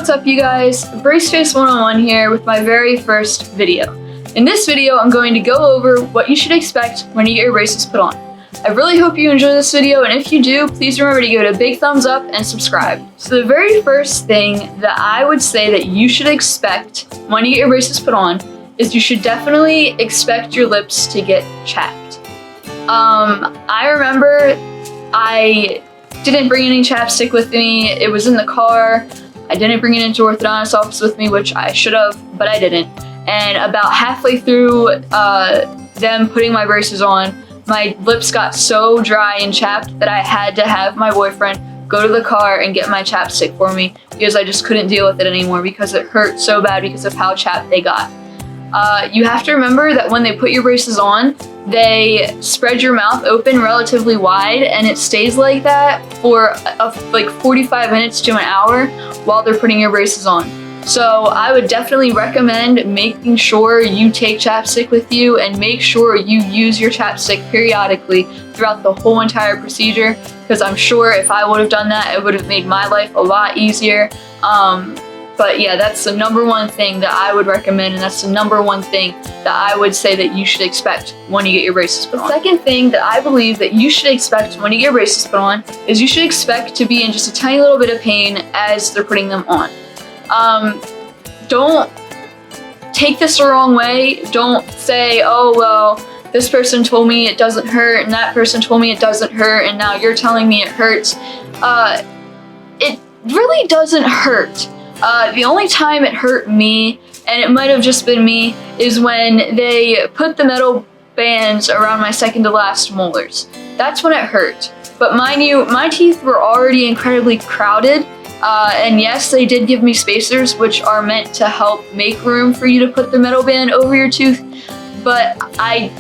what's up you guys? Braceface 101 here with my very first video. In this video, I'm going to go over what you should expect when you get your braces put on. I really hope you enjoy this video, and if you do, please remember to give it a big thumbs up and subscribe. So the very first thing that I would say that you should expect when you get your braces put on is you should definitely expect your lips to get chapped. I remember I didn't bring any chapstick with me. It was in the car. I didn't bring it into orthodontist office with me, which I should have, but I didn't. And about halfway through them putting my braces on, my lips got so dry and chapped that I had to have my boyfriend go to the car and get my chapstick for me because I just couldn't deal with it anymore because it hurt so bad because of how chapped they got. You have to remember that when they put your braces on, they spread your mouth open relatively wide, and it stays like that for like 45 minutes to an hour while they're putting your braces on. So I would definitely recommend making sure you take chapstick with you and make sure you use your chapstick periodically throughout the whole entire procedure, because I'm sure if I would have done that, it would have made my life a lot easier. But yeah, that's the number one thing that I would recommend, and that's the number one thing that I would say that you should expect when you get your braces put on. The second thing that I believe that you should expect when you get your braces put on is you should expect to be in just a tiny little bit of pain as they're putting them on. Don't take this the wrong way. Don't say, oh, well, this person told me it doesn't hurt, and that person told me it doesn't hurt, and now you're telling me it hurts. It really doesn't hurt. The only time it hurt me, and it might have just been me, is when they put the metal bands around my second to last molars. That's when it hurt. But mind you, my teeth were already incredibly crowded, and yes, they did give me spacers, which are meant to help make room for you to put the metal band over your tooth, but I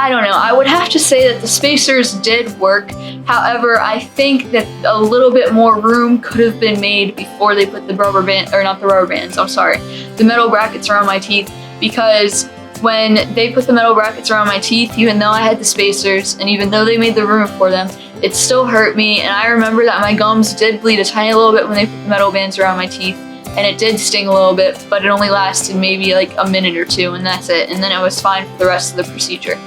don't know. I would have to say that the spacers did work. However, I think that a little bit more room could have been made before they put the rubber band, or not the rubber bands, I'm sorry, the metal brackets around my teeth, because when they put the metal brackets around my teeth, even though I had the spacers and even though they made the room for them, it still hurt me. And I remember that my gums did bleed a tiny little bit when they put the metal bands around my teeth, and it did sting a little bit, but it only lasted maybe like a minute or two, and that's it. And then it was fine for the rest of the procedure.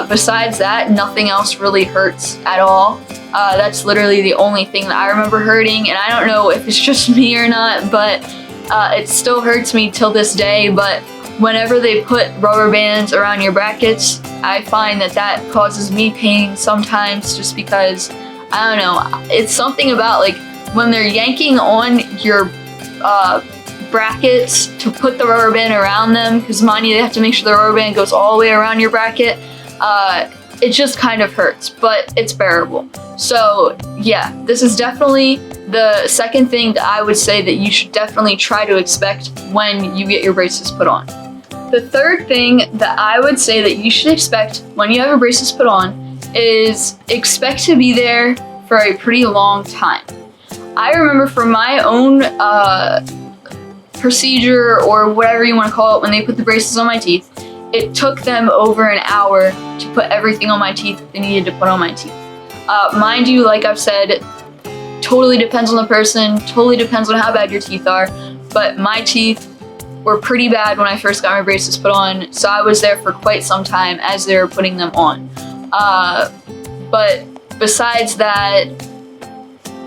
Besides that, nothing else really hurts at all. That's literally the only thing that I remember hurting, and I don't know if it's just me or not, but it still hurts me till this day. But whenever they put rubber bands around your brackets, I find that that causes me pain sometimes, just because, I don't know, it's something about like when they're yanking on your brackets to put the rubber band around them, because mind you, they have to make sure the rubber band goes all the way around your bracket. It just kind of hurts, but it's bearable. So yeah, this is definitely the second thing that I would say that you should definitely try to expect when you get your braces put on. The third thing that I would say that you should expect when you have your braces put on is expect to be there for a pretty long time. I remember from my own procedure, or whatever you want to call it, when they put the braces on my teeth, it took them over an hour to put everything on my teeth that they needed to put on my teeth. Mind you, like I've said, totally depends on the person, totally depends on how bad your teeth are, but my teeth were pretty bad when I first got my braces put on, so I was there for quite some time as they were putting them on. But besides that,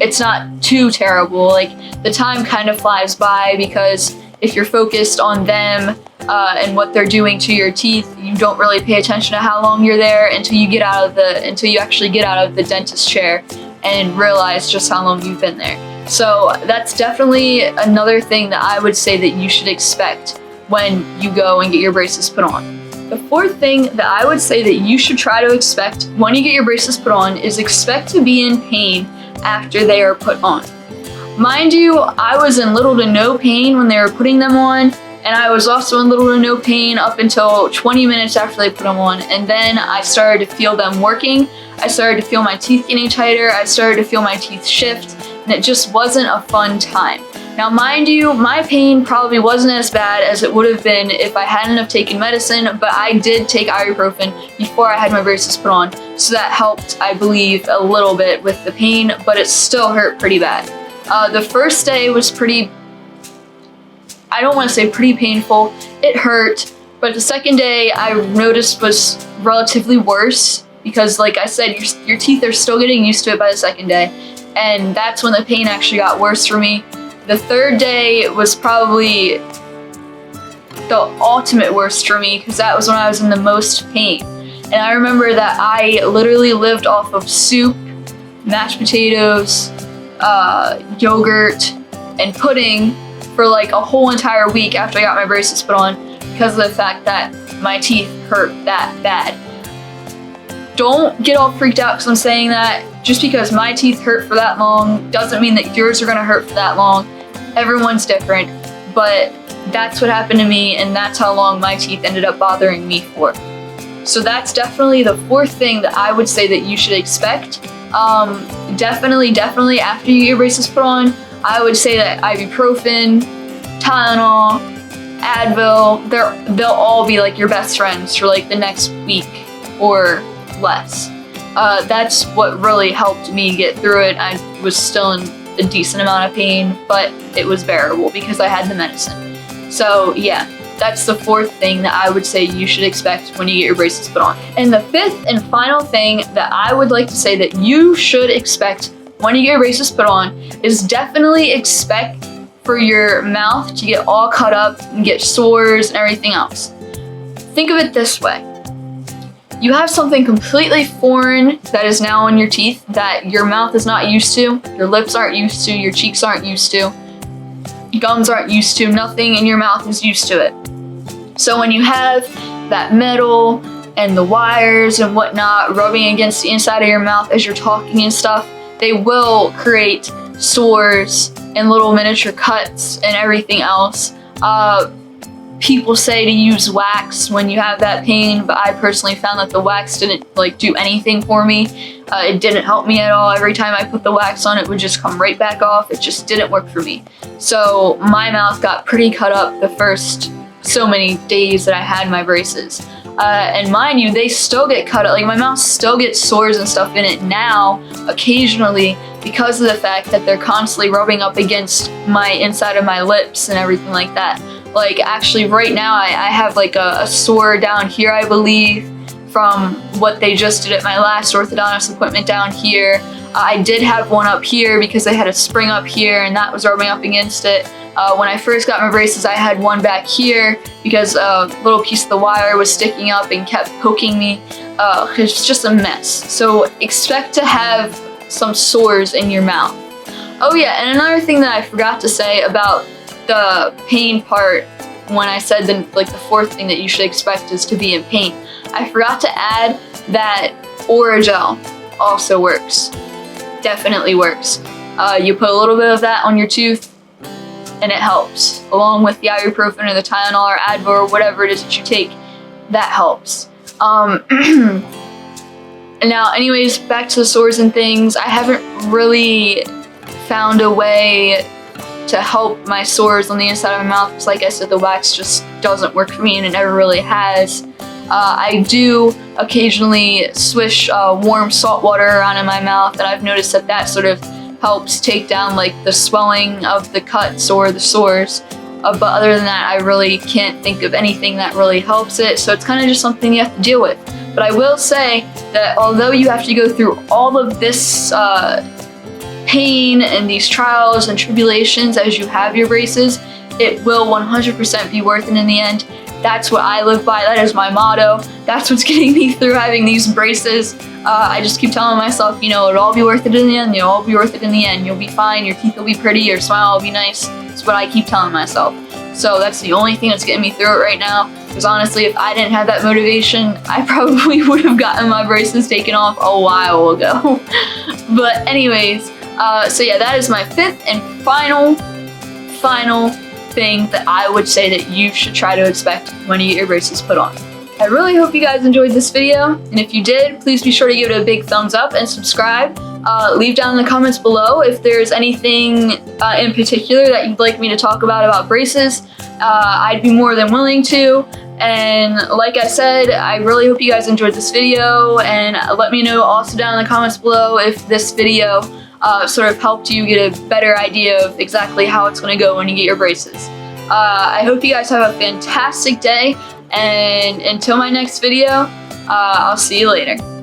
it's not too terrible. Like, the time kind of flies by, because if you're focused on them and what they're doing to your teeth, you don't really pay attention to how long you're there until you actually get out of the dentist chair and realize just how long you've been there. So that's definitely another thing that I would say that you should expect when you go and get your braces put on. The fourth thing that I would say that you should try to expect when you get your braces put on is expect to be in pain after they are put on. Mind you, I was in little to no pain when they were putting them on, and I was also in little to no pain up until 20 minutes after they put them on, and then I started to feel them working. I started to feel my teeth getting tighter, I started to feel my teeth shift, and it just wasn't a fun time. Now mind you, my pain probably wasn't as bad as it would have been if I hadn't have taken medicine, but I did take ibuprofen before I had my braces put on, so that helped, I believe, a little bit with the pain, but it still hurt pretty bad. The first day was I don't want to say pretty painful. It hurt, but the second day I noticed was relatively worse because, like I said, your teeth are still getting used to it by the second day, and that's when the pain actually got worse for me. The third day was probably the ultimate worst for me because that was when I was in the most pain. And I remember that I literally lived off of soup, mashed potatoes, yogurt, and pudding for like a whole entire week after I got my braces put on because of the fact that my teeth hurt that bad. Don't get all freaked out because I'm saying that. Just because my teeth hurt for that long doesn't mean that yours are gonna hurt for that long. Everyone's different, but that's what happened to me, and that's how long my teeth ended up bothering me for. So that's definitely the fourth thing that I would say that you should expect. Definitely after you get your braces put on, I would say that ibuprofen, Tylenol, Advil, they'll all be like your best friends for like the next week or less. That's what really helped me get through it. I was still in a decent amount of pain, but it was bearable because I had the medicine. So yeah, that's the fourth thing that I would say you should expect when you get your braces put on. And the fifth and final thing that I would like to say that you should expect when you get your braces put on is definitely expect for your mouth to get all cut up and get sores and everything else. Think of it this way. You have something completely foreign that is now on your teeth that your mouth is not used to, your lips aren't used to, your cheeks aren't used to, gums aren't used to, nothing in your mouth is used to it. So when you have that metal and the wires and whatnot rubbing against the inside of your mouth as you're talking and stuff, they will create sores and little miniature cuts and everything else. People say to use wax when you have that pain, but I personally found that the wax didn't do anything for me. It didn't help me at all. Every time I put the wax on, it would just come right back off. It just didn't work for me. So my mouth got pretty cut up the first so many days that I had my braces. And mind you, they still get cut up. Like my mouth still gets sores and stuff in it now, occasionally, because of the fact that they're constantly rubbing up against my inside of my lips and everything like that. Like actually right now I have like a sore down here, I believe, from what they just did at my last orthodontist appointment down here. I did have one up here because I had a spring up here and that was rubbing up against it. When I first got my braces, I had one back here because a little piece of the wire was sticking up and kept poking me. It's just a mess. So expect to have some sores in your mouth. Oh yeah, and another thing that I forgot to say about the pain part when I said the fourth thing that you should expect is to be in pain. I forgot to add that Orajel also works. Definitely works. You put a little bit of that on your tooth and it helps, along with the ibuprofen or the Tylenol or Advil or whatever it is that you take. That helps. Now anyways, back to the sores and things. I haven't really found a way to help my sores on the inside of my mouth because, like I said, the wax just doesn't work for me and it never really has. I do occasionally swish warm salt water around in my mouth, and I've noticed that that sort of helps take down like the swelling of the cuts or the sores. But other than that, I really can't think of anything that really helps it, so it's kind of just something you have to deal with. But I will say that although you have to go through all of this pain and these trials and tribulations as you have your braces, it will 100% be worth it in the end. That's what I live by. That is my motto. That's what's getting me through having these braces. I just keep telling myself, you know, it'll all be worth it in the end. It'll all be worth it in the end. You'll be fine. Your teeth will be pretty. Your smile will be nice. That's what I keep telling myself. So that's the only thing that's getting me through it right now. Because honestly, if I didn't have that motivation, I probably would have gotten my braces taken off a while ago. But anyways, so yeah, that is my fifth and final thing that I would say that you should try to expect when you get your braces put on. I really hope you guys enjoyed this video, and if you did, please be sure to give it a big thumbs up and subscribe. Leave down in the comments below if there's anything in particular that you'd like me to talk about braces. I'd be more than willing to. And like I said, I really hope you guys enjoyed this video, and let me know also down in the comments below if this video sort of helped you get a better idea of exactly how it's going to go when you get your braces. I hope you guys have a fantastic day, and until my next video, I'll see you later.